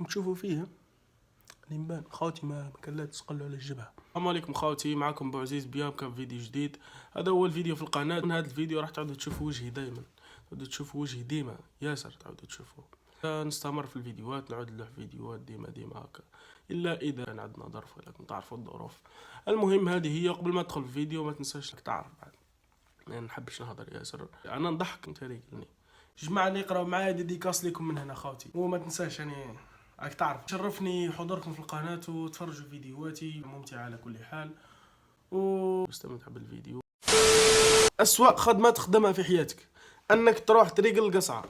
تشوفوا فيه اللي مبان خاوتي ما كان لا تسقلوا على الجبهه. السلام عليكم خاوتي، معكم بوعزيز بيامكا في فيديو جديد. هذا هو الفيديو في القناه. من هذا الفيديو راح تعودوا تشوفوا وجهي دائما، تعودوا تشوفوا وجهي ديما ياسر، تعودوا تشوفوا. نستمر في الفيديوهات، نعود له فيديوهات ديما هكا، الا اذا كان عندنا ظرف، ولكن تعرفوا الظروف. المهم هذه هي. قبل ما تدخل الفيديو ما تنساش لك تعرف بعد، ما نحبش نهضر ياسر، انا نضحك انت ريقلني. جماعه اللي يقراو معايا ديديكاس لكم من هنا خاوتي، وما تنساش يعني راك تعرف شرفني حضوركم في القناه وتفرجوا فيديوهاتي ممتعه على كل حال واستمتع بالفيديو. اسوأ خدمه تخدمها في حياتك انك تروح طريق القصعه.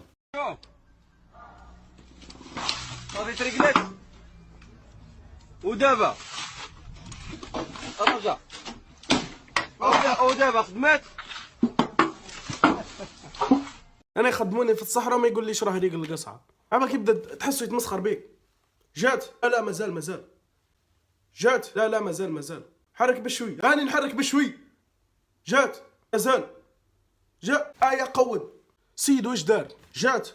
صافي تريقلت ودابا رجع ودابا خدمات. انا يخدموني في الصحراء وما يقول ليش راه طريق القصعه. عباك يبدا تحسه يتمسخر بيك. جات لا مازال جات لا مازال حرك بشوي، راني نحرك بشوي. جات مازال جاء قود سيد واش دار. جات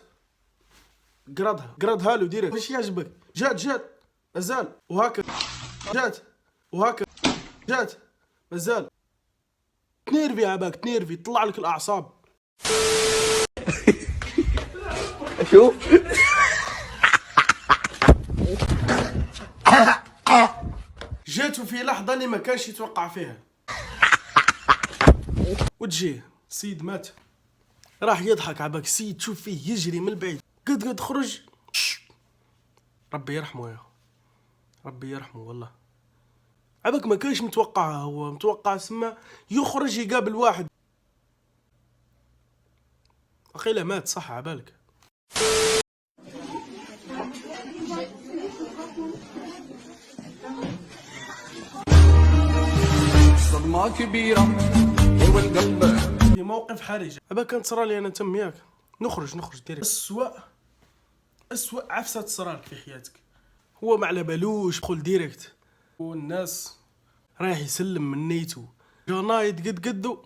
قردها له ديريكت. واش يعجبك؟ جات مازال وهكا. جات وهكا. جات مازال. تنيرفي عباك تنيرفي، طلع لك الاعصاب. شوف جاتو في لحظة اللي ما كانش يتوقع فيها، وتجيه سيد مات. راح يضحك عباك سيد، تشوف فيه يجري من البعيد، قد خرج. ربي يرحمه يا ربي يرحمه والله. عباك ما كانش متوقعها، هو متوقع سما يخرج يقابل واحد. أخيله مات صح عبالك. صدمة كبيرة هو القلب. في موقف حرج عباك كان تصرى لي أنا تم ياك نخرج ديريكت. أسوأ عفسة تصرالك في حياتك. هو ما على بالوش دخل ديريكت، والناس رايح يسلم من نيتو جنايد قدو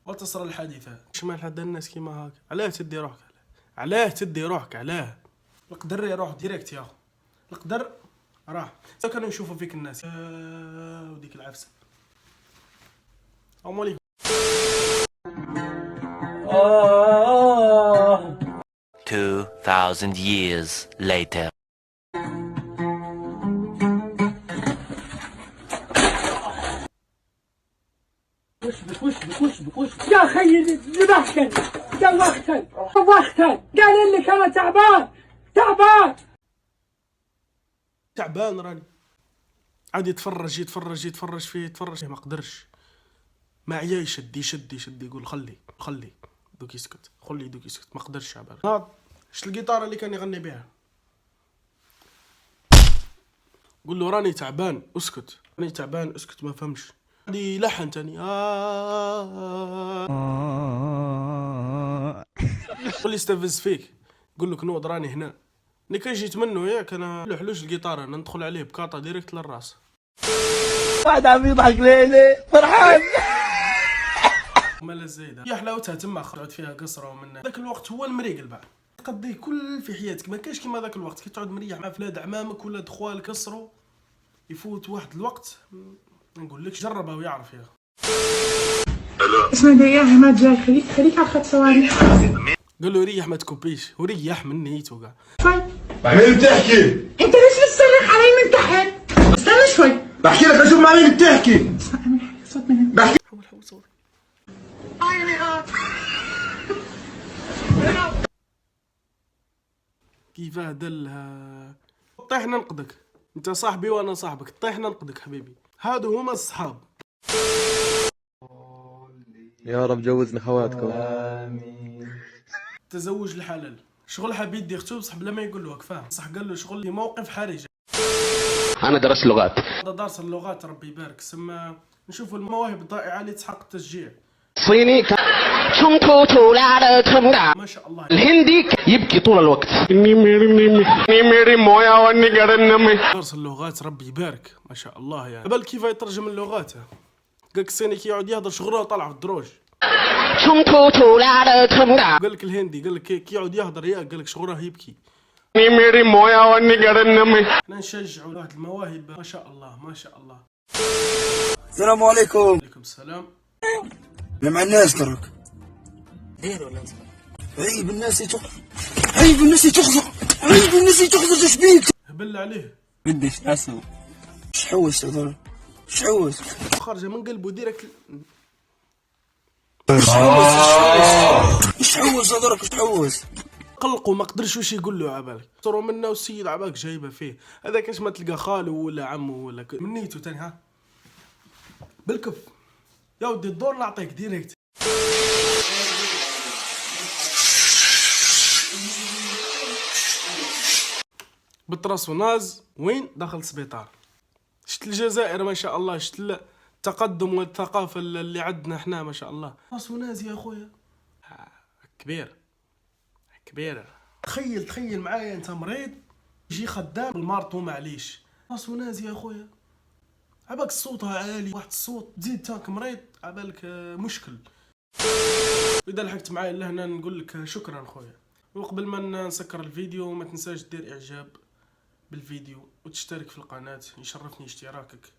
وتصرى الحادثة. شمال حد الناس كيما هاك. علاه تدي روحك علاه القدر يروح ديريكت يا القدر راح. كانوا يشوفوا فيك الناس وديك العفسة. السلام عليكم. 2000 years later. وش يا خيي ذبحتني دوختني قال لك انا تعبان راني. عاد يتفرج فيه ما قدرش، ما عيا يشد يقول خلي دوك يسكت، ما قدرش عبالك. ناض شت الجيتارة اللي كان يغني بها، قول له راني تعبان اسكت ما فهمش. دي لحن تاني قول لي استفز فيك، قول لك نوض راني هنا. اللي كان جيت منه ياك انا حلوش الجيتارة، انا ندخل عليه بكاطا ديريكت للراس. واحد عم يضحك ليلي فرحان. مالا زايدة يا حلاوتها تما خرجت فيها قصرة. ومن ذاك الوقت هو المريقل بعد تقضيه كل في حياتك. ما كاش كيما ذاك الوقت كي تقعد مريح مع فلاد عمامك ولا خوالك قصروا. يفوت واحد الوقت نقول لك جربه ويعرف يا اسمع دقيقة عماد جاي، خليك على خط ثواني. قال له ريح ما تكوبيش، وريح من نيته كاع. مين بتحكي؟ انت ليش بتصرخ علي من تحت؟ استنى شوي بحكي لك اشوف مع مين بتحكي. اسمع من صوت من هنا. حاول صوت. كيف دلها طيحنا ننقدك. انت صاحبي وانا صاحبك، طيحنا ننقدك حبيبي. هادو هما الصحاب. يا رب جوزنا خواتكم. تزوج الحلال شغلها بيدي اختو بصح بلا ما يقول له فاهم صح. قال له شغل في موقف حرج. أنا درست لغات. هذا دارس اللغات ربي يبارك. سما نشوفوا المواهب الضائعة اللي تحقق التشجيع. صيني ما شاء الله. الهندي يبكي طول الوقت. دارس اللغات ربي يبارك ما شاء الله. يعني بل كيف يترجم اللغات. قالك الصيني كي يقعد يهضر شغله طالع في الدروج. قال لك الهندي قال لك كي يقعد يهضر قال لك شغله يبكي. احنا نشجعوا واحد المواهب ما شاء الله ما شاء الله. السلام عليكم. عليكم السلام. يا مع الناس ترك دير ولا عيب الناس تخزر، عيب الناس تخزر، عيب الناس تخزر. ايش بيك؟ هبل عليه. بديش اسوي شحوس يا ضرب شحوس خارجه من قلبه ديريكت. شحوس يا ضرب شحوس. قلقوا ما قدرش واش يقول له عبالك صروا منا والسيد عبالك جايبه فيه هذاك اش ما تلقى خاله ولا عمه ولا من نيته تاني. ها بالكف يا ودي الدور نعطيك ديريكت. بطرس وناز وين دخل سبيطار. شت الجزائر ما شاء الله، شت التقدم والثقافة اللي عندنا احنا ما شاء الله. بطرس وناز يا اخويا كبير كبير. تخيل معايا انت مريض يجي خدام المارطو معليش بطرس وناز يا اخويا. عبالك صوتها عالي واحد الصوت تزيد تاك مريض عبالك مشكل. اذا لحقت معايا لهنا نقول لك شكرا خويا. وقبل ما نسكر الفيديو ما تنساش دير اعجاب بالفيديو وتشترك في القناة، يشرفني اشتراكك.